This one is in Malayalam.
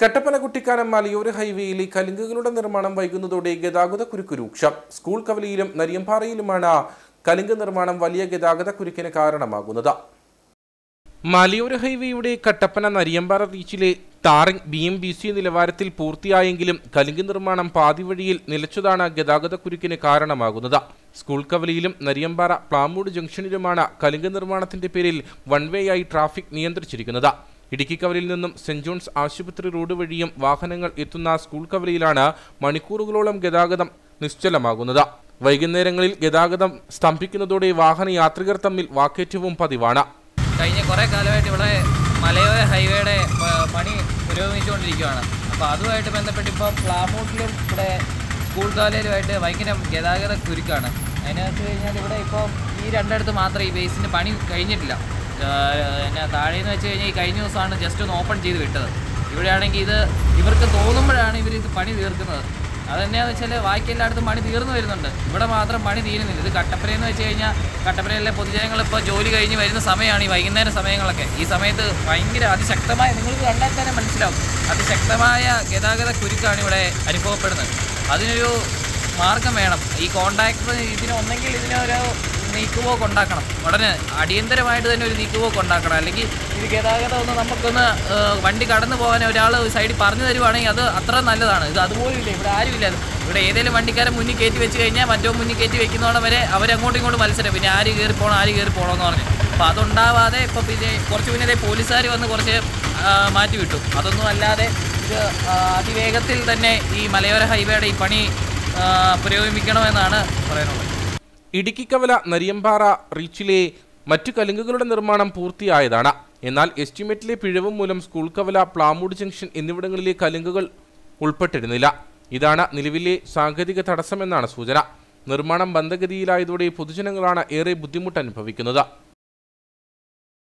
കട്ടപ്പന കുട്ടിക്കാനം മലയോര ഹൈവേയിലെ കലുങ്കുകളുടെ നിർമ്മാണം വൈകുന്നതോടെ ഗതാഗതക്കുരുക്ക് രൂക്ഷം. സ്കൂൾ കവലയിലും നരിയമ്പാറയിലുമാണ് കലുങ്ക് നിർമ്മാണം വലിയ ഗതാഗതക്കുരുക്കിന് കാരണമാകുന്നത്. മലയോര ഹൈവേയുടെ കട്ടപ്പന നരിയമ്പാറ റീച്ചിലെ ടാറിംഗ് BMBC നിലവാരത്തിൽ പൂർത്തിയായെങ്കിലും കലുങ്ക് നിർമ്മാണം പാതിവഴിയിൽ നിലച്ചതാണ് ഗതാഗതക്കുരുക്കിന് കാരണമാകുന്നത്. സ്കൂൾ കവലയിലും നരിയമ്പാറ പ്ലാമൂട് ജംഗ്ഷനിലുമാണ് കലുങ്ക് നിർമ്മാണത്തിന്റെ പേരിൽ വൺവേയായി ട്രാഫിക് നിയന്ത്രിച്ചിരിക്കുന്നത്. ഇടുക്കി കവലയിൽ നിന്നും സെന്റ് ജോൺസ് ആശുപത്രി റോഡ് വഴിയും വാഹനങ്ങൾ എത്തുന്ന സ്കൂൾ കവലയിലാണ് മണിക്കൂറുകളോളം ഗതാഗതം നിശ്ചലമാകുന്നത്. വൈകുന്നേരങ്ങളിൽ ഗതാഗതം സ്തംഭിക്കുന്നതോടെ വാഹന യാത്രികർ തമ്മിൽ വാക്കേറ്റവും പതിവാണ്. കഴിഞ്ഞ കുറേ കാലമായിട്ട് ഇവിടെ മലയോര ഹൈവേയുടെ പണി പുരോഗമിച്ചുകൊണ്ടിരിക്കുകയാണ്. അപ്പോൾ അതുമായിട്ട് ബന്ധപ്പെട്ട് ഇപ്പോൾ പ്ലാമൂട്ടിലും ഇവിടെ സ്കൂൾ കവലയിലുമായിട്ട് ഭയങ്കര ഗതാഗത കുരുക്കാണ്. അതിനെന്ന് വെച്ച് കഴിഞ്ഞാൽ ഇവിടെ ഇപ്പോൾ ഈ രണ്ടിടത്ത് മാത്രമേ ഈ ബേസിൻ്റെ പണി കഴിഞ്ഞിട്ടില്ല. താഴേന്ന് വെച്ച് കഴിഞ്ഞാൽ ഈ കഴിഞ്ഞ ദിവസമാണ് ജസ്റ്റ് ഒന്ന് ഓപ്പൺ ചെയ്ത് വിട്ടത്. ഇവിടെയാണെങ്കിൽ ഇവർക്ക് തോന്നുമ്പോഴാണ് ഇവർ പണി തീർക്കുന്നത്. അതെന്നാന്ന് വെച്ചാൽ ബാക്കി എല്ലായിടത്തും പണി തീർന്നു വരുന്നുണ്ട്, ഇവിടെ മാത്രം പണി തീരുന്നില്ല. ഇത് കട്ടപ്പനയെന്ന് വെച്ച് കഴിഞ്ഞാൽ കട്ടപ്പനയിലെ പൊതുജനങ്ങൾ ഇപ്പോൾ ജോലി കഴിഞ്ഞ് വരുന്ന സമയമാണ് ഈ വൈകുന്നേര സമയങ്ങളൊക്കെ. ഈ സമയത്ത് ഭയങ്കര അതിശക്തമായ, നിങ്ങൾക്ക് കണ്ടാൽ തന്നെ മനസ്സിലാവും, അതിശക്തമായ ഗതാഗത കുരുക്കാണ് ഇവിടെ അനുഭവപ്പെടുന്നത്. അതിനൊരു മാർഗം വേണം. ഈ കോൺട്രാക്ടർ ഒന്നെങ്കിൽ ഇതിനൊരു നീക്കുപോക്ക് ഉണ്ടാക്കണം, ഉടനെ അടിയന്തരമായിട്ട് തന്നെ ഒരു നീക്കുപോക്ക് ഉണ്ടാക്കണം. അല്ലെങ്കിൽ ഇത് ഗതാഗതം ഒന്ന് നമുക്കൊന്ന് വണ്ടി കടന്നു പോകാൻ ഒരാൾ സൈഡിൽ പറഞ്ഞു തരുവാണെങ്കിൽ അത് അത്ര നല്ലതാണ്. ഇത് അതുപോലും ഇല്ല, ഇവിടെ ആരുമില്ല. ഇവിടെ ഏതെങ്കിലും വണ്ടിക്കാരെ മുന്നിൽ കയറ്റി വെച്ച് കഴിഞ്ഞാൽ മറ്റോ മുന്നിൽ കയറ്റി വെക്കുന്നതോടെ വരെ അവരങ്ങോട്ടും ഇങ്ങോട്ടും മത്സരം, പിന്നെ ആര് കയറി പോകണമെന്ന് പറഞ്ഞു. അപ്പോൾ അതുണ്ടാവാതെ ഇപ്പോൾ പിന്നെ കുറച്ച് മുന്നേ പോലീസുകാർ വന്ന് കുറച്ച് മാറ്റി വിട്ടു. അതൊന്നും അല്ലാതെ ഇത് അതിവേഗത്തിൽ തന്നെ ഈ മലയോര ഹൈവേയുടെ ഈ പണി പുരോഗമിക്കണമെന്നാണ് പറയാനുള്ളത്. ഇടുക്കി കവല നരിയമ്പാറ റീച്ചിലെ മറ്റു കലുങ്കുകളുടെ നിർമ്മാണം പൂർത്തിയായതാണ്. എന്നാൽ എസ്റ്റിമേറ്റിലെ പിഴവ് മൂലം സ്കൂൾ കവല, പ്ലാമൂട് ജംഗ്ഷൻ എന്നിവിടങ്ങളിലെ കലുങ്കുകൾ ഉൾപ്പെട്ടിരുന്നില്ല. ഇതാണ് നിലവിലെ സാങ്കേതിക തടസ്സമെന്നാണ് സൂചന. നിർമ്മാണം മന്ദഗതിയിലായതോടെ പൊതുജനങ്ങളാണ് ഏറെ ബുദ്ധിമുട്ട് അനുഭവിക്കുന്നത്.